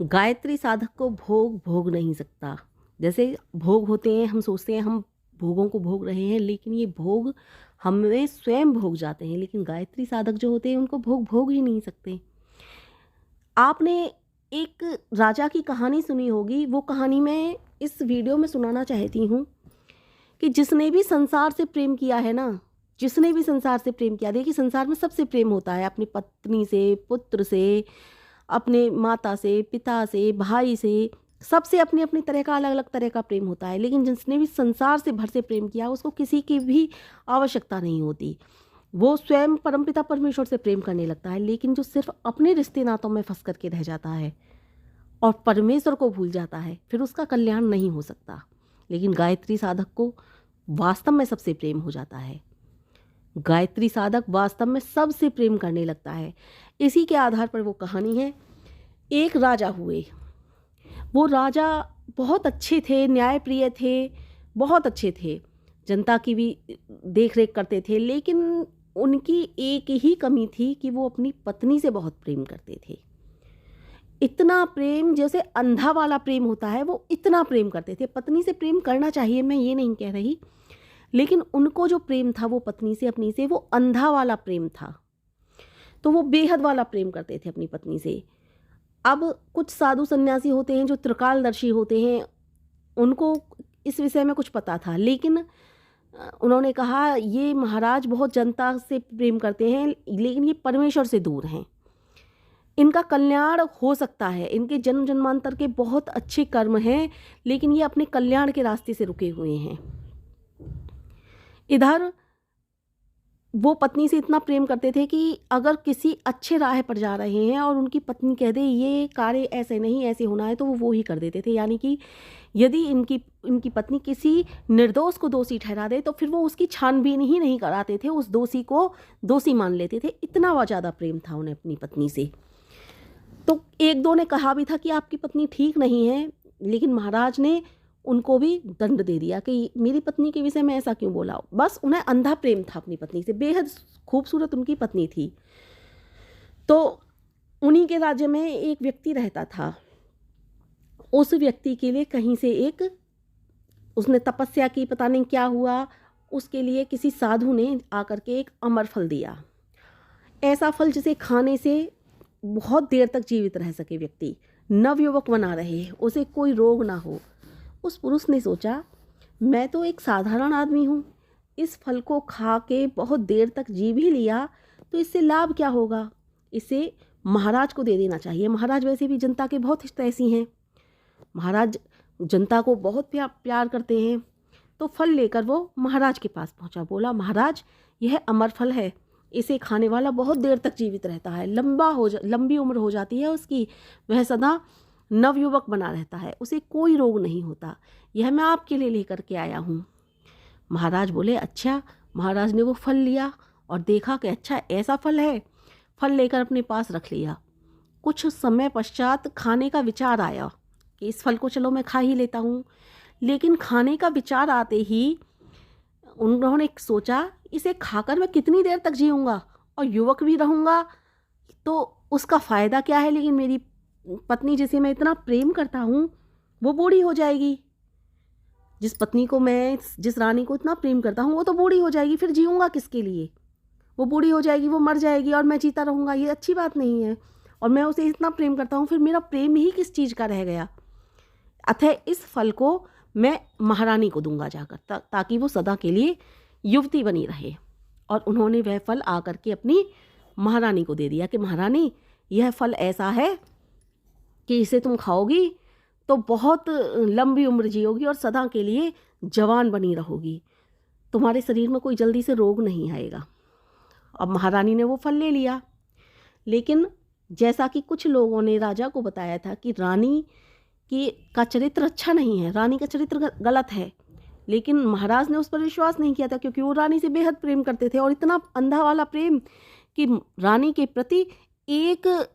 गायत्री साधक को भोग भोग नहीं सकता। जैसे भोग होते हैं, हम सोचते हैं हम भोगों को भोग रहे हैं, लेकिन ये भोग हमें स्वयं भोग जाते हैं। लेकिन गायत्री साधक जो होते हैं उनको भोग भोग ही नहीं सकते। आपने एक राजा की कहानी सुनी होगी, वो कहानी मैं इस वीडियो में सुनाना चाहती हूँ कि जिसने भी संसार से प्रेम किया है ना, जिसने भी संसार से प्रेम किया, देखिए संसार में सबसे प्रेम होता है, अपनी पत्नी से, पुत्र से, अपने माता से, पिता से, भाई से, सबसे अपनी अपनी तरह का अलग अलग तरह का प्रेम होता है। लेकिन जिसने भी संसार से भर से प्रेम किया उसको किसी की भी आवश्यकता नहीं होती, वो स्वयं परमपिता परमेश्वर से प्रेम करने लगता है। लेकिन जो सिर्फ अपने रिश्ते नातों में फंस करके रह जाता है और परमेश्वर को भूल जाता है, फिर उसका कल्याण नहीं हो सकता। लेकिन गायत्री साधक को वास्तव में सबसे प्रेम हो जाता है। गायत्री साधक वास्तव में सबसे प्रेम करने लगता है। इसी के आधार पर वो कहानी है। एक राजा हुए, वो राजा बहुत अच्छे थे, न्यायप्रिय थे, बहुत अच्छे थे, जनता की भी देख रेख करते थे। लेकिन उनकी एक ही कमी थी कि वो अपनी पत्नी से बहुत प्रेम करते थे। इतना प्रेम, जैसे अंधा वाला प्रेम होता है, वो इतना प्रेम करते थे। पत्नी से प्रेम करना चाहिए, मैं ये नहीं कह रही, लेकिन उनको जो प्रेम था वो पत्नी से, अपनी से, वो अंधा वाला प्रेम था। तो वो बेहद वाला प्रेम करते थे अपनी पत्नी से। अब कुछ साधु सन्यासी होते हैं जो त्रिकालदर्शी होते हैं, उनको इस विषय में कुछ पता था। लेकिन उन्होंने कहा ये महाराज बहुत जनता से प्रेम करते हैं, लेकिन ये परमेश्वर से दूर हैं, इनका कल्याण हो सकता है, इनके जन्म जन्मांतर के बहुत अच्छे कर्म हैं, लेकिन ये अपने कल्याण के रास्ते से रुके हुए हैं। इधर वो पत्नी से इतना प्रेम करते थे कि अगर किसी अच्छे राह पर जा रहे हैं और उनकी पत्नी कह दे ये कार्य ऐसे नहीं ऐसे होना है, तो वो ही कर देते थे। यानी कि यदि इनकी पत्नी किसी निर्दोष को दोषी ठहरा दे तो फिर वो उसकी छानबीन ही नहीं कराते थे, उस दोषी को दोषी मान लेते थे। इतना ज़्यादा प्रेम था उन्हें अपनी पत्नी से। तो एक दो ने कहा भी था कि आपकी पत्नी ठीक नहीं है, लेकिन महाराज ने उनको भी दंड दे दिया कि मेरी पत्नी के विषय में ऐसा क्यों बोला। बस उन्हें अंधा प्रेम था अपनी पत्नी से, बेहद खूबसूरत उनकी पत्नी थी। तो उन्हीं के राज्य में एक व्यक्ति रहता था। उस व्यक्ति के लिए कहीं से एक, उसने तपस्या की, पता नहीं क्या हुआ, उसके लिए किसी साधु ने आकर के एक अमर फल दिया। ऐसा फल जिसे खाने से बहुत देर तक जीवित रह सके व्यक्ति, नवयुवक बना रहे, उसे कोई रोग ना हो। उस पुरुष ने सोचा मैं तो एक साधारण आदमी हूँ, इस फल को खा के बहुत देर तक जी भी लिया तो इससे लाभ क्या होगा, इसे महाराज को दे देना चाहिए। महाराज वैसे भी जनता के बहुत हितैषी हैं, महाराज जनता को बहुत प्यार करते हैं। तो फल लेकर वो महाराज के पास पहुँचा, बोला महाराज यह अमर फल है, इसे खाने वाला बहुत देर तक जीवित रहता है, लंबी उम्र हो जाती है उसकी, वह सदा नवयुवक बना रहता है, उसे कोई रोग नहीं होता, यह मैं आपके लिए लेकर के आया हूँ। महाराज बोले अच्छा। महाराज ने वो फल लिया और देखा कि अच्छा ऐसा फल है, फल लेकर अपने पास रख लिया। कुछ समय पश्चात खाने का विचार आया कि इस फल को चलो मैं खा ही लेता हूँ। लेकिन खाने का विचार आते ही उन्होंने सोचा इसे खाकर मैं कितनी देर तक जीऊँगा और युवक भी रहूँगा तो उसका फ़ायदा क्या है, लेकिन मेरी पत्नी जिसे मैं इतना प्रेम करता हूँ वो बूढ़ी हो जाएगी। जिस पत्नी को मैं, जिस रानी को इतना प्रेम करता हूँ वो तो बूढ़ी हो जाएगी, फिर जीऊँगा किसके लिए। वो बूढ़ी हो जाएगी, वो मर जाएगी और मैं जीता रहूँगा, ये अच्छी बात नहीं है। और मैं उसे इतना प्रेम करता हूँ, फिर मेरा प्रेम ही किस चीज़ का रह गया। अतः इस फल को मैं महारानी को दूंगा जाकर, ताकि वो सदा के लिए युवती बनी रहे। और उन्होंने वह फल आकर के अपनी महारानी को दे दिया कि महारानी यह फल ऐसा है कि इसे तुम खाओगी तो बहुत लंबी उम्र जियोगी और सदा के लिए जवान बनी रहोगी, तुम्हारे शरीर में कोई जल्दी से रोग नहीं आएगा। अब महारानी ने वो फल ले लिया। लेकिन जैसा कि कुछ लोगों ने राजा को बताया था कि रानी का चरित्र अच्छा नहीं है, रानी का चरित्र गलत है, लेकिन महाराज ने उस पर विश्वास नहीं किया था, क्योंकि वो रानी से बेहद प्रेम करते थे। और इतना अंधा वाला प्रेम कि रानी के प्रति एक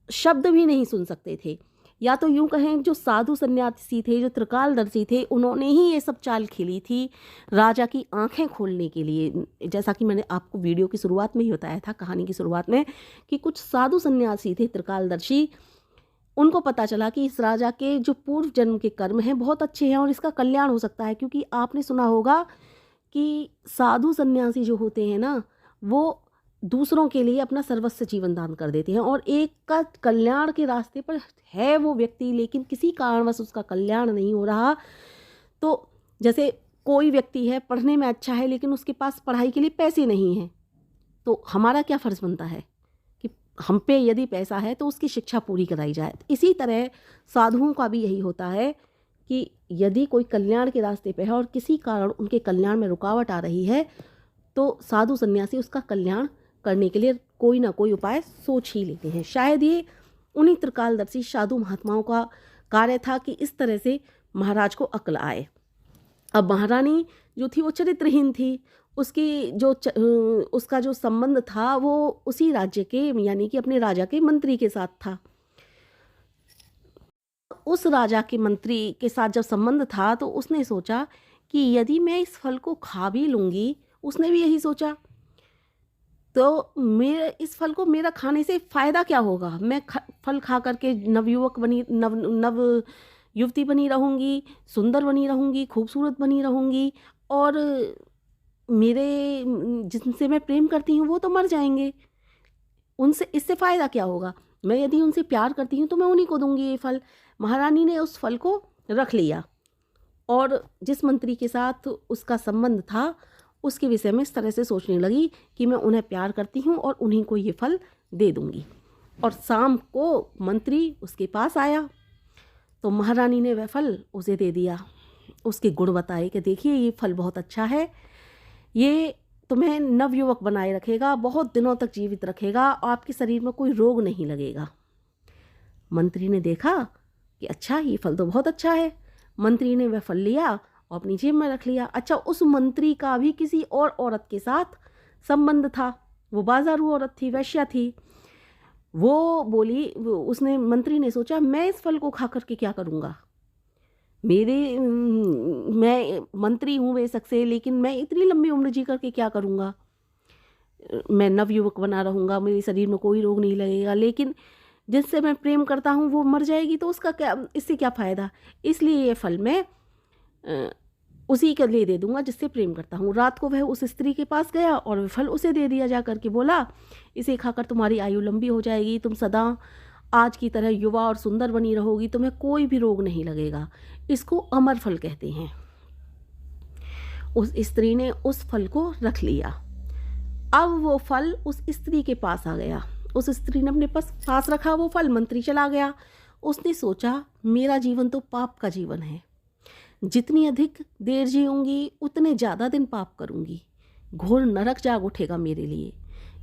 शब्द भी नहीं सुन सकते थे। या तो यूँ कहें जो साधु सन्यासी थे, जो त्रिकालदर्शी थे, उन्होंने ही ये सब चाल खेली थी राजा की आंखें खोलने के लिए। जैसा कि मैंने आपको वीडियो की शुरुआत में ही बताया था, कहानी की शुरुआत में, कि कुछ साधु सन्यासी थे त्रिकालदर्शी, उनको पता चला कि इस राजा के जो पूर्व जन्म के कर्म हैं बहुत अच्छे हैं और इसका कल्याण हो सकता है। क्योंकि आपने सुना होगा कि साधु सन्यासी जो होते हैं ना, वो दूसरों के लिए अपना सर्वस्व जीवन दान कर देते हैं, और एक का कल्याण के रास्ते पर है वो व्यक्ति, लेकिन किसी कारणवश उसका कल्याण नहीं हो रहा। तो जैसे कोई व्यक्ति है, पढ़ने में अच्छा है, लेकिन उसके पास पढ़ाई के लिए पैसे नहीं हैं, तो हमारा क्या फ़र्ज़ बनता है कि हम पे यदि पैसा है तो उसकी शिक्षा पूरी कराई जाए। इसी तरह साधुओं का भी यही होता है कि यदि कोई कल्याण के रास्ते पे है और किसी कारण उनके कल्याण में रुकावट आ रही है, तो साधु सन्यासी उसका कल्याण करने के लिए कोई ना कोई उपाय सोच ही लेते हैं। शायद ये उन्हीं त्रिकालदर्शी साधु महात्माओं का कार्य था कि इस तरह से महाराज को अक्ल आए। अब महारानी जो थी वो चरित्रहीन थी, उसकी जो उसका जो संबंध था वो उसी राज्य के, यानी कि अपने राजा के मंत्री के साथ था। उस राजा के मंत्री के साथ जब संबंध था तो उसने सोचा कि यदि मैं इस फल को खा भी लूँगी, उसने भी यही सोचा, तो मेरे इस फल को मेरा खाने से फ़ायदा क्या होगा। मैं फल खा करके नव युवती बनी रहूँगी, सुंदर बनी रहूँगी, खूबसूरत बनी रहूँगी, और मेरे जिनसे मैं प्रेम करती हूँ वो तो मर जाएंगे, उनसे इससे फ़ायदा क्या होगा। मैं यदि उनसे प्यार करती हूँ तो मैं उन्हीं को दूंगी ये फल। महारानी ने उस फल को रख लिया और जिस मंत्री के साथ उसका संबंध था उसके विषय में इस तरह से सोचने लगी कि मैं उन्हें प्यार करती हूँ और उन्हीं को ये फल दे दूंगी। और शाम को मंत्री उसके पास आया तो महारानी ने वह फल उसे दे दिया। उसके गुण बताए कि देखिए ये फल बहुत अच्छा है, ये तुम्हें नवयुवक बनाए रखेगा, बहुत दिनों तक जीवित रखेगा, आपके शरीर में कोई रोग नहीं लगेगा। मंत्री ने देखा कि अच्छा ये फल तो बहुत अच्छा है। मंत्री ने वह फल लिया और अपनी जेब में रख लिया। अच्छा, उस मंत्री का भी किसी और औरत के साथ संबंध था, वो बाजारू औरत थी, वैश्या थी। वो बोली, उसने मंत्री ने सोचा मैं इस फल को खा करके क्या करूँगा, मैं मंत्री हूँ बेशक से, लेकिन मैं इतनी लंबी उम्र जी करके क्या करूँगा। मैं नवयुवक बना रहूँगा, मेरे शरीर में कोई रोग नहीं लगेगा, लेकिन जिससे मैं प्रेम करता हूँ वो मर जाएगी तो उसका क्या, इससे क्या फ़ायदा। इसलिए ये फल मैं उसी के लिए दे दूँगा जिससे प्रेम करता हूँ। रात को वह उस स्त्री के पास गया और वह फल उसे दे दिया, जा करके बोला इसे खाकर तुम्हारी आयु लंबी हो जाएगी, तुम सदा आज की तरह युवा और सुंदर बनी रहोगी, तुम्हें कोई भी रोग नहीं लगेगा। इसको अमर फल कहते हैं। उस स्त्री ने उस फल को रख लिया। अब वो फल उस स्त्री के पास आ गया। उस स्त्री ने अपने पास रखा वो फल, मंत्री चला गया। उसने सोचा मेरा जीवन तो पाप का जीवन है, जितनी अधिक देर जीऊँगी उतने ज़्यादा दिन पाप करूँगी, घोर नरक जाग उठेगा मेरे लिए।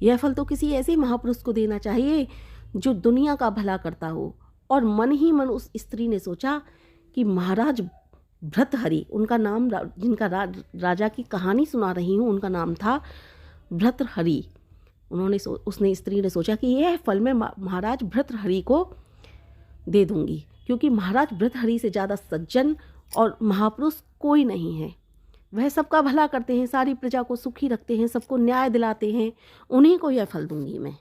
यह फल तो किसी ऐसे महापुरुष को देना चाहिए जो दुनिया का भला करता हो। और मन ही मन उस स्त्री ने सोचा कि महाराज भर्तृहरि, उनका नाम, जिनका राजा की कहानी सुना रही हूँ उनका नाम था भर्तृहरि। उसने स्त्री ने सोचा कि यह फल मैं महाराज भर्तृहरि को दे दूंगी, क्योंकि महाराज भर्तृहरि से ज़्यादा सज्जन और महापुरुष कोई नहीं है। वह सबका भला करते हैं, सारी प्रजा को सुखी रखते हैं, सबको न्याय दिलाते हैं, उन्हीं को यह फल दूंगी मैं।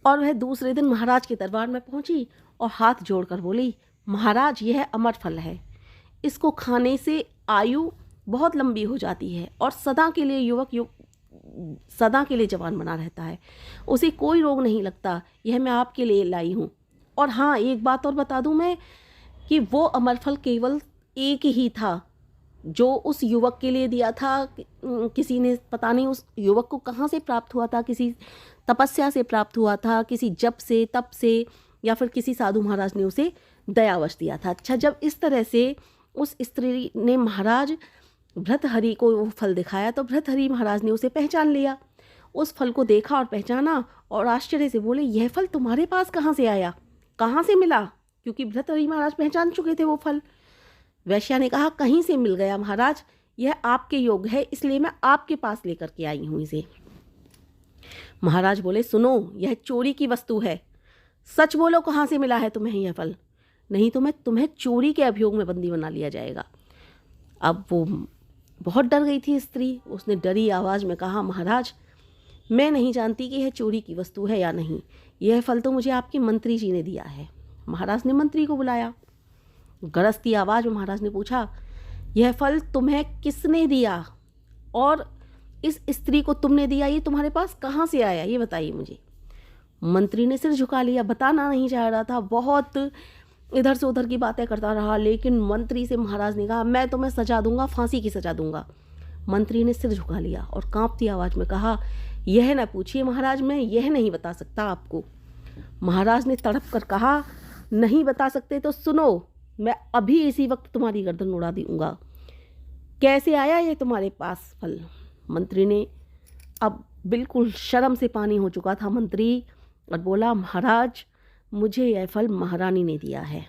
और वह दूसरे दिन महाराज के दरबार में पहुंची और हाथ जोड़कर बोली, महाराज यह अमर फल है, इसको खाने से आयु बहुत लंबी हो जाती है और सदा के लिए सदा के लिए जवान बना रहता है, उसे कोई रोग नहीं लगता। यह मैं आपके लिए लाई हूँ। और हाँ, एक बात और बता दूँ मैं कि वो अमर फल केवल एक ही था जो उस युवक के लिए दिया था। किसी ने, पता नहीं उस युवक को कहाँ से प्राप्त हुआ था, किसी तपस्या से प्राप्त हुआ था, किसी जप से, तप से, या फिर किसी साधु महाराज ने उसे दयावश दिया था। अच्छा, जब इस तरह से उस स्त्री ने महाराज भर्तृहरि को वो फल दिखाया तो भर्तृहरि महाराज ने उसे पहचान लिया। उस फल को देखा और पहचाना और आश्चर्य से बोले, यह फल तुम्हारे पास कहाँ से आया, कहाँ से मिला, क्योंकि भर्तृहरि महाराज पहचान चुके थे वो फल। वैश्या ने कहा, कहीं से मिल गया महाराज, यह आपके योग्य है, इसलिए मैं आपके पास लेकर के आई हूँ इसे। महाराज बोले, सुनो, यह चोरी की वस्तु है, सच बोलो कहाँ से मिला है तुम्हें यह फल, नहीं तो मैं तुम्हें चोरी के अभियोग में बंदी बना लिया जाएगा। अब वो बहुत डर गई थी स्त्री, उसने डरी आवाज़ में कहा, महाराज मैं नहीं जानती कि यह चोरी की वस्तु है या नहीं, यह फल तो मुझे आपके मंत्री जी ने दिया है, महाराज ने मंत्री को बुलाया। गरजती आवाज़ में महाराज ने पूछा, यह फल तुम्हें किसने दिया और इस स्त्री को तुमने दिया, ये तुम्हारे पास कहाँ से आया, ये बताइए मुझे। मंत्री ने सिर झुका लिया, बताना नहीं चाह रहा था, बहुत इधर से उधर की बातें करता रहा, लेकिन मंत्री से महाराज ने कहा, मैं तुम्हें सजा दूंगा, फांसी की सजा दूंगा। मंत्री ने सिर झुका लिया और कांपती आवाज़ में कहा, यह न पूछिए महाराज, मैं यह नहीं बता सकता आपको। महाराज ने तड़प कर कहा, नहीं बता सकते तो सुनो, मैं अभी इसी वक्त तुम्हारी गर्दन उड़ा दूंगा। कैसे आया ये तुम्हारे पास फल? मंत्री ने, अब बिल्कुल शर्म से पानी हो चुका था मंत्री, और बोला, महाराज मुझे यह फल महारानी ने दिया है।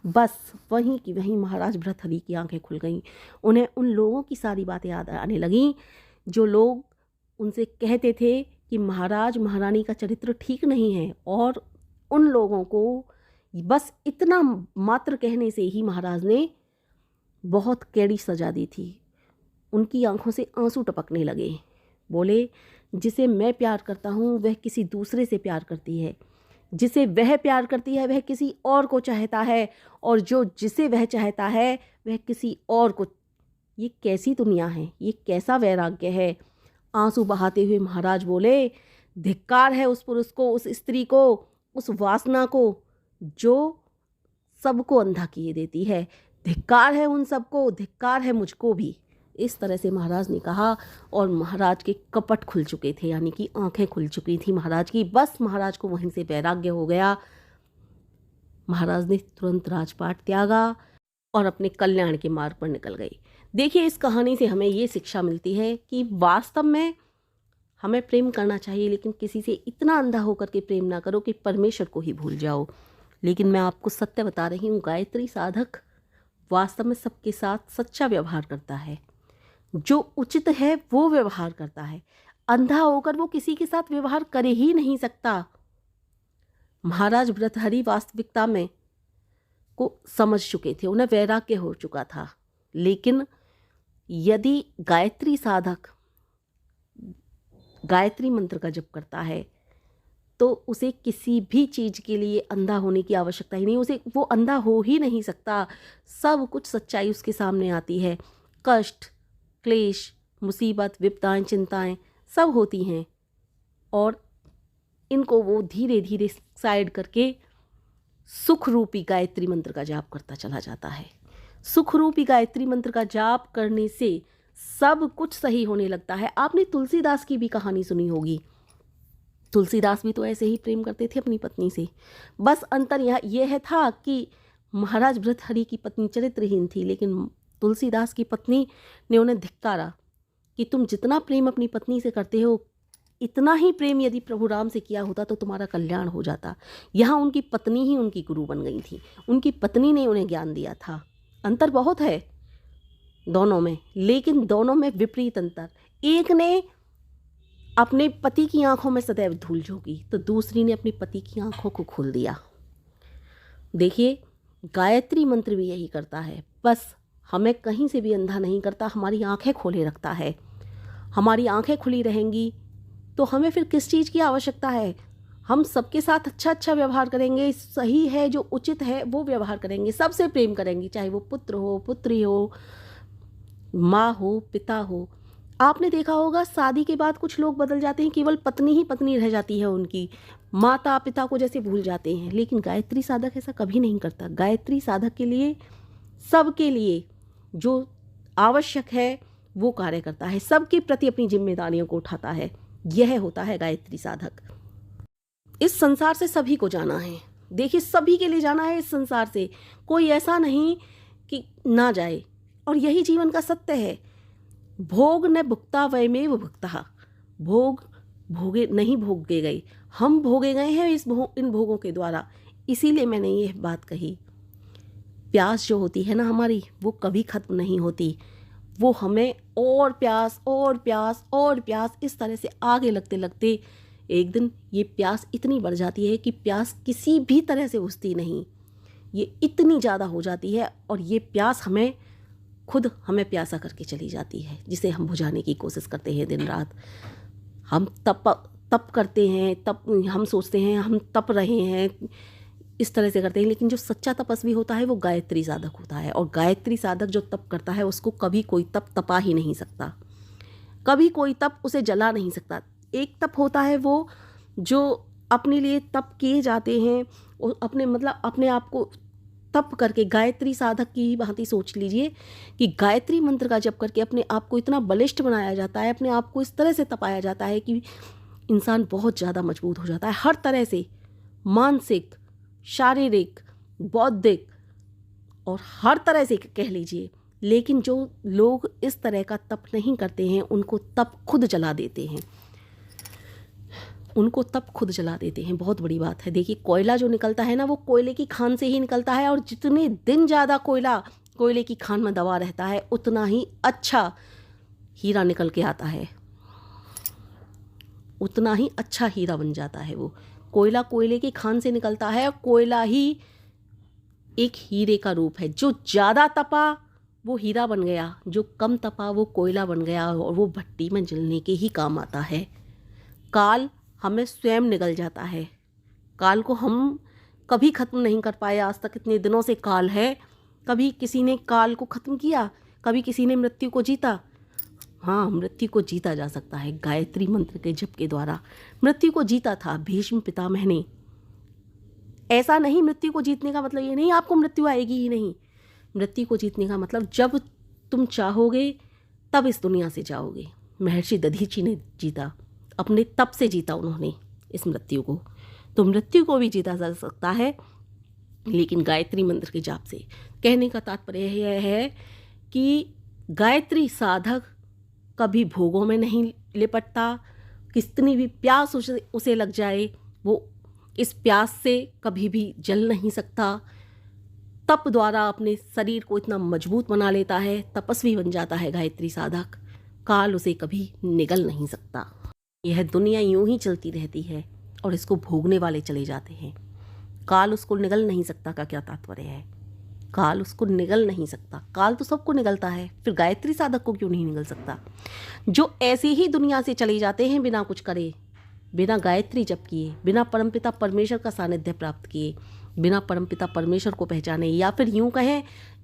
बस वहीं की वहीं महाराज भृतहरि की आंखें खुल गईं। उन्हें उन लोगों की सारी बातें याद आने लगीं जो लोग उनसे कहते थे कि महाराज महारानी का चरित्र ठीक नहीं है, और उन लोगों को बस इतना मात्र कहने से ही महाराज ने बहुत कैड़ी सजा दी थी। उनकी आंखों से आंसू टपकने लगे। बोले, जिसे मैं प्यार करता हूँ वह किसी दूसरे से प्यार करती है, जिसे वह प्यार करती है वह किसी और को चाहता है, और जो जिसे वह चाहता है वह किसी और को। ये कैसी दुनिया है, ये कैसा वैराग्य है। आंसू बहाते हुए महाराज बोले, धिक्कार है उस पुरुष को, उस स्त्री को, उस वासना को जो सबको अंधा किए देती है। धिक्कार है उन सबको, धिक्कार है मुझको भी। इस तरह से महाराज ने कहा, और महाराज के कपट खुल चुके थे, यानी कि आंखें खुल चुकी थी महाराज की। बस महाराज को वहीं से वैराग्य हो गया। महाराज ने तुरंत राजपाट त्यागा और अपने कल्याण के मार्ग पर निकल गए। देखिए, इस कहानी से हमें ये शिक्षा मिलती है कि वास्तव में हमें प्रेम करना चाहिए, लेकिन किसी से इतना अंधा होकर के प्रेम ना करो कि परमेश्वर को ही भूल जाओ। लेकिन मैं आपको सत्य बता रही हूँ, गायत्री साधक वास्तव में सबके साथ सच्चा व्यवहार करता है, जो उचित है वो व्यवहार करता है। अंधा होकर वो किसी के साथ व्यवहार कर ही नहीं सकता। महाराज भृतहरि वास्तविकता में को समझ चुके थे, उन्हें वैराग्य हो चुका था। लेकिन यदि गायत्री साधक गायत्री मंत्र का जप करता है तो उसे किसी भी चीज़ के लिए अंधा होने की आवश्यकता ही नहीं, उसे वो अंधा हो ही नहीं सकता। सब कुछ सच्चाई उसके सामने आती है। कष्ट, क्लेश, मुसीबत, विपदाएं, चिंताएं सब होती हैं, और इनको वो धीरे धीरे साइड करके सुख रूपी गायत्री मंत्र का जाप करता चला जाता है। सुख रूपी गायत्री मंत्र का जाप करने से सब कुछ सही होने लगता है। आपने तुलसीदास की भी कहानी सुनी होगी। तुलसीदास भी तो ऐसे ही प्रेम करते थे अपनी पत्नी से। बस अंतर यह था कि महाराज भृतहरि की पत्नी चरित्रहीन थी, लेकिन तुलसीदास की पत्नी ने उन्हें धिक्कारा कि तुम जितना प्रेम अपनी पत्नी से करते हो, इतना ही प्रेम यदि प्रभु राम से किया होता तो तुम्हारा कल्याण हो जाता। यहाँ उनकी पत्नी ही उनकी गुरु बन गई थी, उनकी पत्नी ने उन्हें ज्ञान दिया था। अंतर बहुत है दोनों में, लेकिन दोनों में विपरीत अंतर। एक ने अपने पति की आंखों में सदैव धूल झोंकी, तो दूसरी ने अपनी पति की आंखों को खोल दिया। देखिए, गायत्री मंत्र भी यही करता है। बस हमें कहीं से भी अंधा नहीं करता, हमारी आंखें खोले रखता है। हमारी आंखें खुली रहेंगी तो हमें फिर किस चीज़ की आवश्यकता है। हम सबके साथ अच्छा अच्छा व्यवहार करेंगे, सही है, जो उचित है वो व्यवहार करेंगे, सबसे प्रेम करेंगे, चाहे वो पुत्र हो, पुत्री हो, माँ हो, पिता हो। आपने देखा होगा, शादी के बाद कुछ लोग बदल जाते हैं, केवल पत्नी ही पत्नी रह जाती है उनकी, माता पिता को जैसे भूल जाते हैं। लेकिन गायत्री साधक ऐसा कभी नहीं करता। गायत्री साधक के लिए, सबके लिए जो आवश्यक है वो कार्य करता है, सबके प्रति अपनी जिम्मेदारियों को उठाता है। यह होता है गायत्री साधक। इस संसार से सभी को जाना है। देखिए, सभी के लिए जाना है इस संसार से, कोई ऐसा नहीं कि ना जाए, और यही जीवन का सत्य है। भोग न भुक्ता वयमेव भुक्तः, भोग भोगे नहीं भोगे गए, हम भोगे गए हैं इन भोगों के द्वारा। इसीलिए मैंने ये बात कही, प्यास जो होती है ना हमारी, वो कभी खत्म नहीं होती। वो हमें और प्यास और प्यास और प्यास, इस तरह से आगे लगते लगते एक दिन ये प्यास इतनी बढ़ जाती है कि प्यास किसी भी तरह से बुझती नहीं, ये इतनी ज़्यादा हो जाती है, और ये प्यास खुद हमें प्यासा करके चली जाती है, जिसे हम बुझाने की कोशिश करते हैं दिन रात। हम तप करते हैं, तप हम सोचते हैं हम तप रहे हैं, इस तरह से करते हैं। लेकिन जो सच्चा तपस्वी होता है वो गायत्री साधक होता है, और गायत्री साधक जो तप करता है उसको कभी कोई तप तपा ही नहीं सकता, कभी कोई तप उसे जला नहीं सकता। एक तप होता है वो जो अपने लिए तप किए जाते हैं, और अपने आप को तप करके, गायत्री साधक की भांति सोच लीजिए कि गायत्री मंत्र का जप करके अपने आप को इतना बलिष्ठ बनाया जाता है, अपने आप को इस तरह से तपाया जाता है कि इंसान बहुत ज़्यादा मजबूत हो जाता है, हर तरह से, मानसिक, शारीरिक, बौद्धिक और हर तरह से कह लीजिए। लेकिन जो लोग इस तरह का तप नहीं करते हैं उनको तप खुद जला देते हैं, उनको तप खुद जला देते हैं। बहुत बड़ी बात है। देखिए, कोयला जो निकलता है ना, वो कोयले की खान से ही निकलता है, और जितने दिन ज़्यादा कोयले की खान में दबा रहता है उतना ही अच्छा हीरा निकल के आता है, उतना ही अच्छा हीरा बन जाता है। वो कोयला कोयले की खान से निकलता है, और कोयला ही एक हीरे का रूप है। जो ज़्यादा तपा वो हीरा बन गया, जो कम तपा वो कोयला बन गया, और वो भट्टी में जलने के ही काम आता है। काल हमें स्वयं निगल जाता है, काल को हम कभी ख़त्म नहीं कर पाए आज तक। इतने दिनों से काल है, कभी किसी ने काल को ख़त्म किया, कभी किसी ने मृत्यु को जीता? हाँ, मृत्यु को जीता जा सकता है गायत्री मंत्र के जप के द्वारा। मृत्यु को जीता था भीष्म पितामह ने। ऐसा नहीं, मृत्यु को जीतने का मतलब ये नहीं आपको मृत्यु आएगी ही नहीं। मृत्यु को जीतने का मतलब जब तुम चाहोगे तब इस दुनिया से जाओगे। महर्षि दधीची ने जीता, अपने तप से जीता उन्होंने इस मृत्यु को। तो मृत्यु को भी जीता जा सकता है, लेकिन गायत्री मंत्र के जाप से। कहने का तात्पर्य यह है कि गायत्री साधक कभी भोगों में नहीं लिपटता। कितनी भी प्यास उसे लग जाए, वो इस प्यास से कभी भी जल नहीं सकता। तप द्वारा अपने शरीर को इतना मजबूत बना लेता है, तपस्वी बन जाता है गायत्री साधक। काल उसे कभी निगल नहीं सकता। यह दुनिया यूं ही चलती रहती है और इसको भोगने वाले चले जाते हैं। काल उसको निगल नहीं सकता का क्या तात्पर्य है? काल उसको निगल नहीं सकता। काल तो सबको निगलता है, फिर गायत्री साधक को क्यों नहीं निगल सकता? जो ऐसे ही दुनिया से चले जाते हैं बिना कुछ करे, बिना गायत्री जप किए, बिना परमपिता परमेश्वर का सानिध्य प्राप्त किए, बिना परमपिता परमेश्वर को पहचाने, या फिर यूं कहें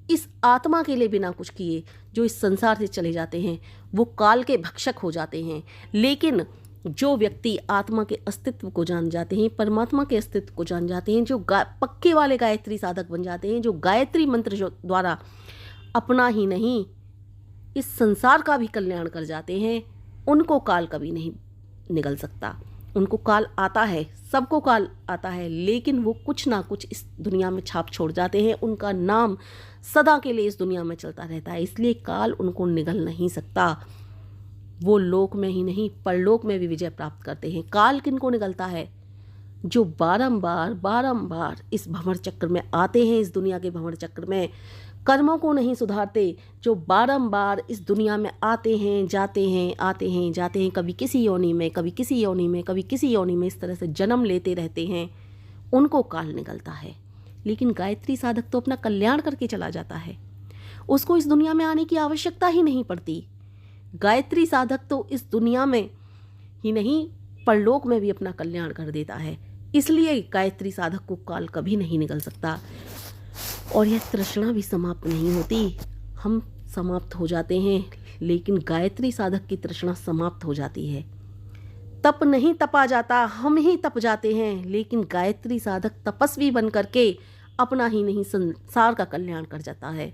इस आत्मा के लिए बिना कुछ किए जो इस संसार से चले जाते हैं, वो काल के भक्षक हो जाते हैं। लेकिन जो व्यक्ति आत्मा के अस्तित्व को जान जाते हैं, परमात्मा के अस्तित्व को जान जाते हैं, जो पक्के वाले गायत्री साधक बन जाते हैं, जो गायत्री मंत्र द्वारा अपना ही नहीं इस संसार का भी कल्याण कर जाते हैं, उनको काल कभी नहीं निगल सकता। उनको काल आता है, सबको काल आता है, लेकिन वो कुछ ना कुछ इस दुनिया में छाप छोड़ जाते हैं। उनका नाम सदा के लिए इस दुनिया में चलता रहता है, इसलिए काल उनको निगल नहीं सकता। वो लोक में ही नहीं परलोक में भी विजय प्राप्त करते हैं। काल किनको निगलता है? जो बारंबार इस भंवर चक्र में आते हैं, इस दुनिया के भंवर चक्र में कर्मों को नहीं सुधारते, जो बारंबार इस दुनिया में आते हैं, जाते हैं, आते हैं, जाते हैं, कभी किसी योनि में, कभी किसी योनि में, कभी किसी योनि में, इस तरह से जन्म लेते रहते हैं, उनको काल निगलता है। लेकिन गायत्री साधक तो अपना कल्याण करके चला जाता है, उसको इस दुनिया में आने की आवश्यकता ही नहीं पड़ती। गायत्री साधक तो इस दुनिया में ही नहीं परलोक में भी अपना कल्याण कर देता है, इसलिए गायत्री साधक को काल कभी नहीं निगल सकता। और यह तृष्णा भी समाप्त नहीं होती। हम समाप्त हो जाते हैं, लेकिन गायत्री साधक की तृष्णा समाप्त हो जाती है। तप नहीं तपा जाता, हम ही तप जाते हैं, लेकिन गायत्री साधक तपस्वी बन करके अपना ही नहीं संसार का कल्याण कर जाता है।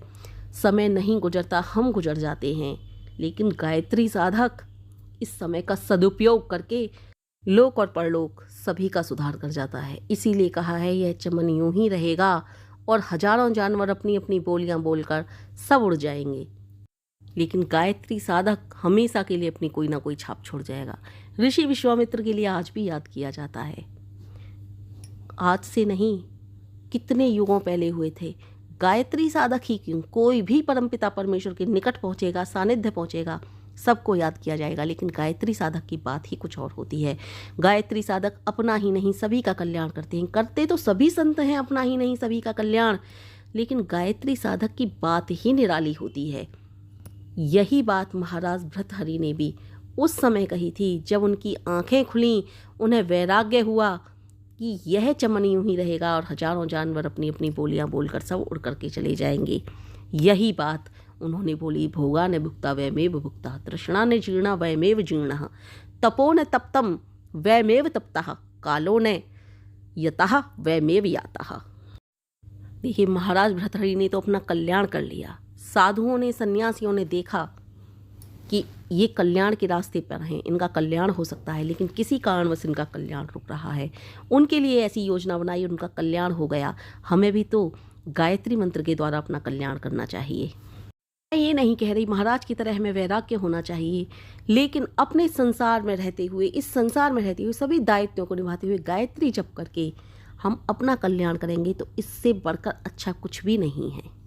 समय नहीं गुजरता, हम गुजर जाते हैं, लेकिन गायत्री साधक इस समय का सदुपयोग करके लोक और परलोक सभी का सुधार कर जाता है। इसीलिए कहा है यह चमन यूं ही रहेगा और हजारों जानवर अपनी अपनी बोलियां बोलकर सब उड़ जाएंगे, लेकिन गायत्री साधक हमेशा के लिए अपनी कोई ना कोई छाप छोड़ जाएगा। ऋषि विश्वामित्र के लिए आज भी याद किया जाता है, आज से नहीं कितने युगों पहले हुए थे। गायत्री साधक ही क्यों, कोई भी परमपिता परमेश्वर के निकट पहुंचेगा, सानिध्य पहुंचेगा, सबको याद किया जाएगा। लेकिन गायत्री साधक की बात ही कुछ और होती है। गायत्री साधक अपना ही नहीं सभी का कल्याण करते हैं। करते तो सभी संत हैं अपना ही नहीं सभी का कल्याण, लेकिन गायत्री साधक की बात ही निराली होती है। यही बात महाराज भर्तहरि ने भी उस समय कही थी, जब उनकी आंखें खुली, उन्हें वैराग्य हुआ, कि यह चमन यूं ही रहेगा और हजारों जानवर अपनी अपनी बोलियां बोलकर सब उड़ करके चले जाएंगे। यही बात उन्होंने बोली, भोगा न भुक्ता वयमेव भुक्ता, तृष्णा न जीर्णा वयमेव जीर्णः, तपो न तप्तम वयमेव तप्तः, कालो न यतः वयमेव यातः। देखिए, महाराज भर्तृहरि ने तो अपना कल्याण कर लिया। साधुओं ने, सन्यासियों ने देखा कि ये कल्याण के रास्ते पर हैं, इनका कल्याण हो सकता है, लेकिन किसी कारणवश इनका कल्याण रुक रहा है। उनके लिए ऐसी योजना बनाई, उनका कल्याण हो गया। हमें भी तो गायत्री मंत्र के द्वारा अपना कल्याण करना चाहिए। मैं ये नहीं कह रही महाराज की तरह हमें वैराग्य होना चाहिए, लेकिन अपने संसार में रहते हुए, इस संसार में रहते हुए सभी दायित्वों को निभाते हुए गायत्री जप करके हम अपना कल्याण करेंगे तो इससे बढ़कर अच्छा कुछ भी नहीं है।